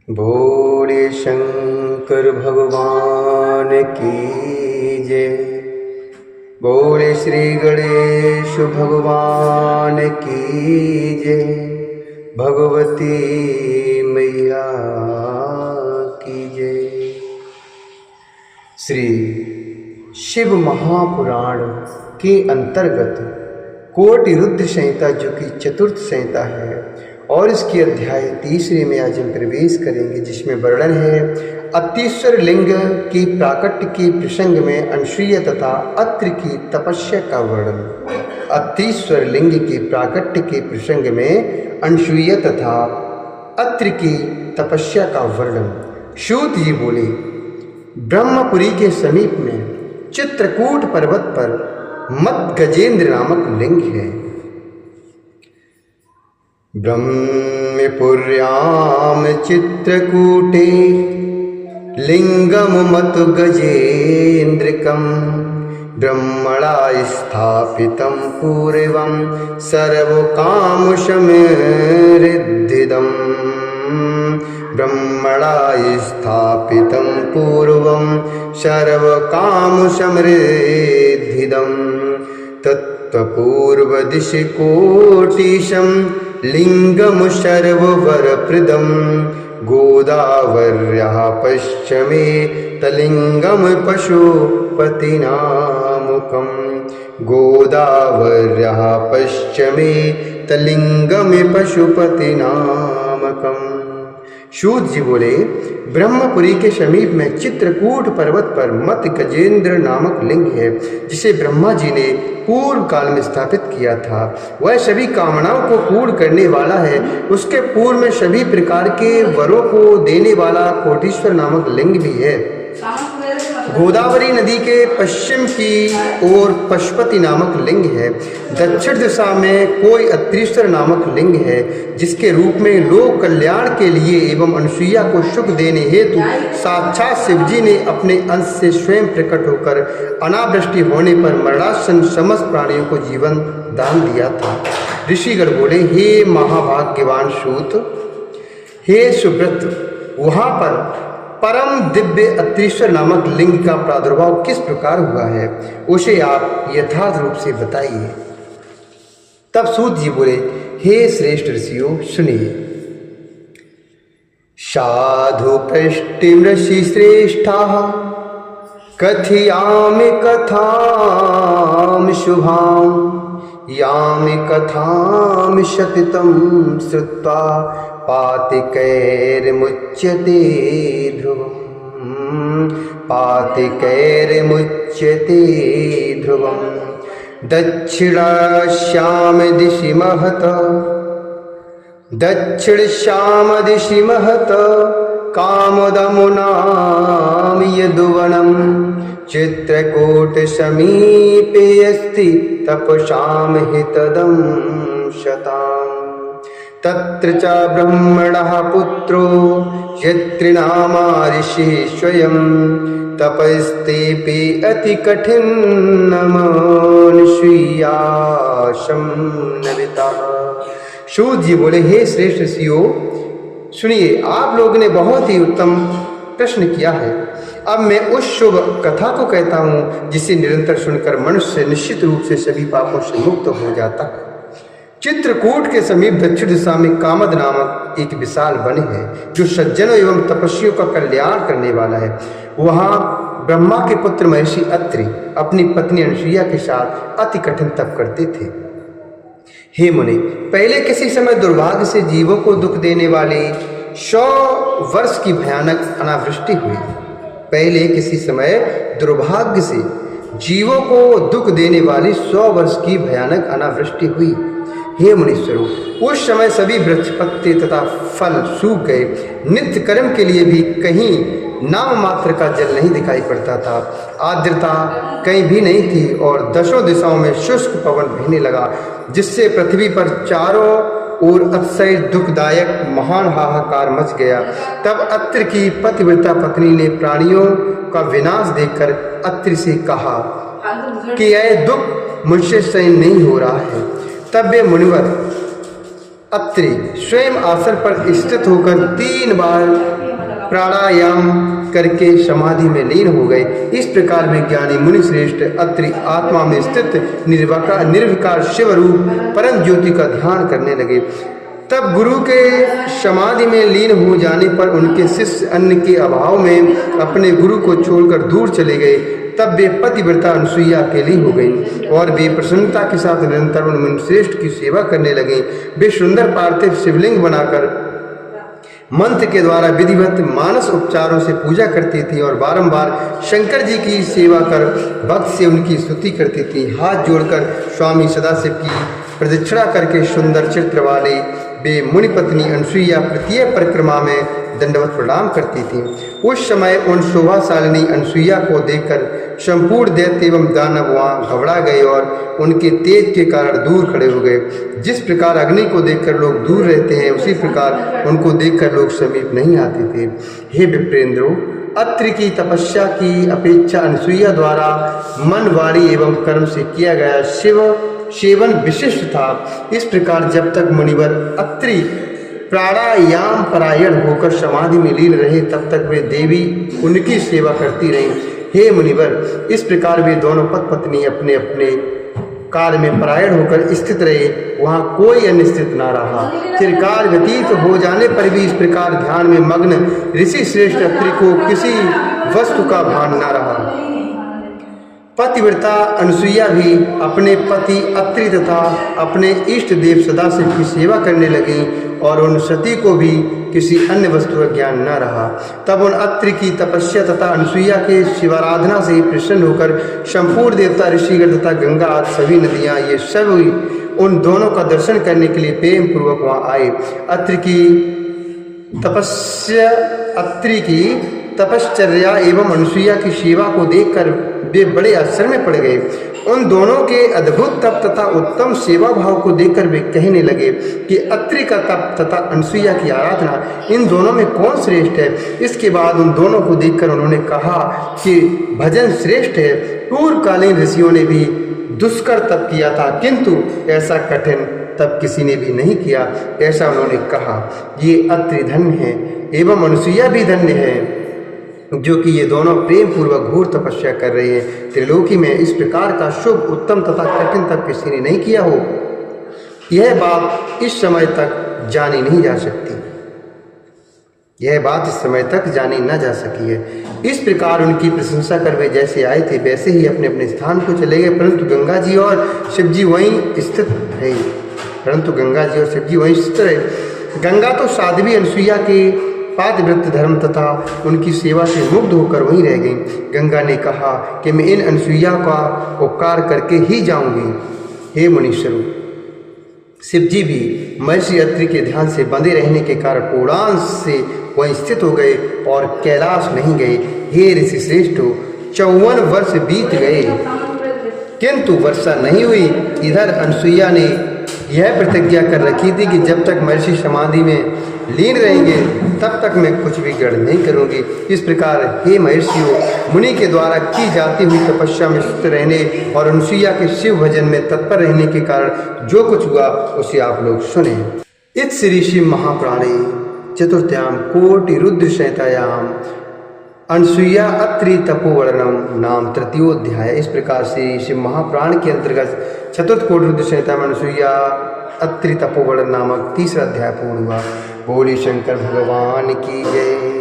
भोले शंकर भगवान की जय। बोले श्री गणेश भगवान की जय। भगवती मैया की जय। श्री शिव महापुराण के अंतर्गत कोटि रुद्र संहिता, जो कि चतुर्थ संहिता है, और इसकी अध्याय 3 में आज हम प्रवेश करेंगे, जिसमें वर्णन है अतीश्वर लिंग की प्राकट्य के प्रसंग में अनसूया तथा अत्रि की तपस्या का वर्णन। अतीश्वर लिंग के प्राकट्य के प्रसंग में अनसूया तथा अत्रि की तपस्या का वर्णन। सूत जी बोले, ब्रह्मपुरी के समीप में चित्रकूट पर्वत पर मत गजेंद्र नामक लिंग है। ब्रह्मपुर्याम चित्रकूटे लिंगम मत गजेन्द्रकं ब्रह्मणा स्थापितं पूर्वं सर्वकामशमृद्धिदम्। ब्रह्मणा स्थापितं पूर्वं सर्वकामशमृद्धिदम्। तत्पूर्वदिशि कोटिशं लिंगम सर्ववरप्रदं गोदावर्याः पश्चिमे तलिंगम पशुपतिनामकं। गोदावर्याः पश्चिमे तलिंगम पशुपतिनामकं। सूत जी बोले, ब्रह्मपुरी के समीप में चित्रकूट पर्वत पर मत गजेंद्र नामक लिंग है, जिसे ब्रह्मा जी ने पूर्व काल में स्थापित किया था। वह सभी कामनाओं को पूर्ण करने वाला है। उसके पूर्व में सभी प्रकार के वरों को देने वाला कोटीश्वर नामक लिंग भी है। गोदावरी नदी के पश्चिम की ओर पशुपति नामक लिंग है। दक्षिण दिशा में कोई अत्रीश्वर नामक लिंग है, जिसके रूप में लोक कल्याण के लिए एवं अनसूया को सुख देने हेतु साक्षात शिवजी ने अपने अंश से स्वयं प्रकट होकर अनावृष्टि होने पर मरणासन समस्त प्राणियों को जीवन दान दिया था। ऋषिगण बोले, हे महाभाग्यवान सूत, हे सुब्रत, वहाँ पर परम दिव्य अत्रीश्वर नामक लिंग का प्रादुर्भाव किस प्रकार हुआ है, उसे आप यथार्थ रूप से बताइए। तब सूत जी बोले, हे श्रेष्ठ ऋषियों, सुनिए। साधु पृष्टिम ऋषि श्रेष्ठा कथयामि कथाम शुभाम यामि कथाम सतितं श्रुत्वा पातिकैर्मुच्यते ध्रुवम्। पातिकैर्मुच्यते ध्रुवम्। दक्षिणाश्याम दिशि महत दक्षिणश्यामदिशि महत कामदमुनाम यदुवनं चित्रकूट समीपे अस्ति तपसाम हितदं शताम्। तत्र च ब्रह्मणः पुत्रो यत्रिनामा ऋषिः स्वयं तपस्तेऽपि अति कठिनमनुसूयाशं नविता। सूत जी बोले, हे श्रेष्ठ ऋषियों, सुनिए, आप लोगों ने बहुत ही उत्तम प्रश्न किया है। अब मैं उस शुभ कथा को कहता हूँ, जिसे निरंतर सुनकर मनुष्य निश्चित रूप से सभी पापों से मुक्त हो जाता है। चित्रकूट के समीप दक्षिण दिशा में कामद नामक एक विशाल वन है, जो सज्जनों एवं तपस्वियों का कल्याण करने वाला है। वहाँ ब्रह्मा के पुत्र महर्षि अत्रि अपनी पत्नी अनसूया के साथ अति कठिन तप करते थे। हे मुनि, पहले किसी समय दुर्भाग्य से जीवों को दुख देने वाली 100 वर्ष की भयानक अनावृष्टि हुई। पहले किसी समय दुर्भाग्य से जीवों को दुख देने वाली 100 वर्ष की भयानक अनावृष्टि हुई। हे मुनीश्वरों, उस समय सभी वृक्ष पत्ते तथा फल सूख गए। नित्य कर्म के लिए भी कहीं नाम मात्र का जल नहीं दिखाई पड़ता था। आर्द्रता कहीं भी नहीं थी और दशों दिशाओं में शुष्क पवन बहने लगा, जिससे पृथ्वी पर चारों ओर अतिशय दुखदायक महान हाहाकार मच गया। तब अत्रि की पतिव्रता पत्नी ने प्राणियों का विनाश देखकर अत्रि से कहा कि यह दुख मुझसे सहन नहीं हो रहा है। तब वे मुनिवर अत्रि स्वयं आसन पर स्थित होकर 3 बार प्राणायाम करके समाधि में लीन हो गए। इस प्रकार विज्ञानी मुनि श्रेष्ठ अत्रि आत्मा में स्थित निर्विकार शिव रूप परम ज्योति का ध्यान करने लगे। तब गुरु के समाधि में लीन हो जाने पर उनके शिष्य अन्न के अभाव में अपने गुरु को छोड़कर दूर चले गए। तब वे पतिव्रता अनुसुईया अकेली हो गई और वे प्रसन्नता के साथ निरंतर उन मुनिश्रेष्ठ की सेवा करने लगे। वे सुंदर पार्थिव शिवलिंग बनाकर मंत्र के द्वारा विधिवत मानस उपचारों से पूजा करती थी और बारंबार शंकर जी की सेवा कर भक्त से उनकी स्तुति करती थी। हाथ जोड़कर स्वामी सदाशिव की प्रदक्षिणा करके सुंदर चित्र वाले वे मुनिपत्नी अनुसुईया प्रत्येक परिक्रमा में दंडवत प्रणाम करती थी। उस समय उन शोभाशालिनी अनुसुईया को देखकर संपूर्ण दैत्य एवं दानव वहाँ घबरा गए और उनके तेज के कारण दूर खड़े हो गए। जिस प्रकार अग्नि को देखकर लोग दूर रहते हैं, उसी प्रकार उनको देखकर लोग समीप नहीं आते थे। हे विप्रेंद्रो, अत्रि की तपस्या की अपेक्षा अनुसुईया द्वारा मन, वाणी एवं कर्म से किया गया शिव सेवन विशिष्ट था। इस प्रकार जब तक मुनिवर अत्रि प्राणायाम परायण होकर समाधि में लीन रहे, तब तक वे देवी उनकी सेवा करती रहीं। हे मुनिवर, इस प्रकार वे दोनों पत्नी अपने अपने कार्य में परायण होकर स्थित रहे। वहाँ कोई अन्य स्थित न रहा। फिर काल व्यतीत हो जाने पर भी इस प्रकार ध्यान में मग्न ऋषि श्रेष्ठ अत्रि को किसी वस्तु का भान न रहा। पतिव्रता अनुसुईया भी अपने पति अत्रि तथा अपने इष्ट देव सदाशिव की सेवा करने लगी और उन सती को भी किसी अन्य वस्तु का ज्ञान न रहा। तब उन अत्रि की तपस्या तथा अनुसुईया के शिवाराधना से प्रसन्न होकर संपूर्ण देवता, ऋषिगण तथा गंगा आदि सभी नदियाँ ये सब उन दोनों का दर्शन करने के लिए प्रेम पूर्वक वहाँ आए। अत्रि की तपश्चर्या एवं अनुसुईया की सेवा को देखकर वे बड़े आश्चर्य में पड़ गए। उन दोनों के अद्भुत तप तथा उत्तम सेवा भाव को देखकर वे कहने लगे कि अत्रि का तप तथा अनुसुईया की आराधना, इन दोनों में कौन श्रेष्ठ है। इसके बाद उन दोनों को देखकर उन्होंने कहा कि भजन श्रेष्ठ है। पूर्वकालीन ऋषियों ने भी दुष्कर तप किया था, किंतु ऐसा कठिन तप किसी ने भी नहीं किया। ऐसा उन्होंने कहा। ये अत्रि धन्य है एवं अनुसुईया भी धन्य है, जो कि ये दोनों प्रेम पूर्वक घोर तपस्या कर रहे हैं। त्रिलोकी में इस प्रकार का शुभ, उत्तम तथा कठिन तप किसी ने नहीं किया हो। यह बात इस समय तक जानी नहीं जा सकती। यह बात इस समय तक जानी न जा सकी है। इस प्रकार उनकी प्रशंसा कर वे जैसे आए थे वैसे ही अपने अपने स्थान को चले गए, परंतु गंगा जी और शिवजी वहीं स्थित रहे। गंगा तो साध्वी अनुसुईया के पातिव्रत धर्म तथा उनकी सेवा से मुग्ध होकर वहीं रह गई। गंगा ने कहा कि मैं इन अनुसुईया का उपकार करके ही जाऊंगी। हे मुनीश्वरों, शिवजी भी महर्षि अत्रि के ध्यान से बंधे रहने के कारण पूर्णांश से वहीं स्थित हो गए और कैलाश नहीं गए। हे ऋषि श्रेष्ठो, 54 वर्ष बीत गए किंतु वर्षा नहीं हुई। इधर अनुसुईया ने यह प्रतिज्ञा कर रखी थी कि जब तक महर्षि समाधि में लीन रहेंगे तब तक मैं कुछ भी ग्रहण नहीं करूंगी। इस प्रकार हे महर्षियों, मुनि के द्वारा की जाती हुई तपस्या में स्थित रहने और अनुसुईया के शिव भजन में तत्पर रहने के कारण जो कुछ हुआ उसे आप लोग सुने। इत श्री शिव महाप्राणे चतुर्थ्याम कोटि रुद्र संहितायाम अनुसुईया अत्रि तपोवर्णनम नाम तृतीयोध्याय। इस प्रकार से शिव महाप्राण के अंतर्गत चतुर्थ कोटि रुद्र संहिता में अनुसुईया अत्रि तपोवर्णन नामक तीसरा अध्याय पूर्ण हुआ। बोले शंकर भगवान की जय।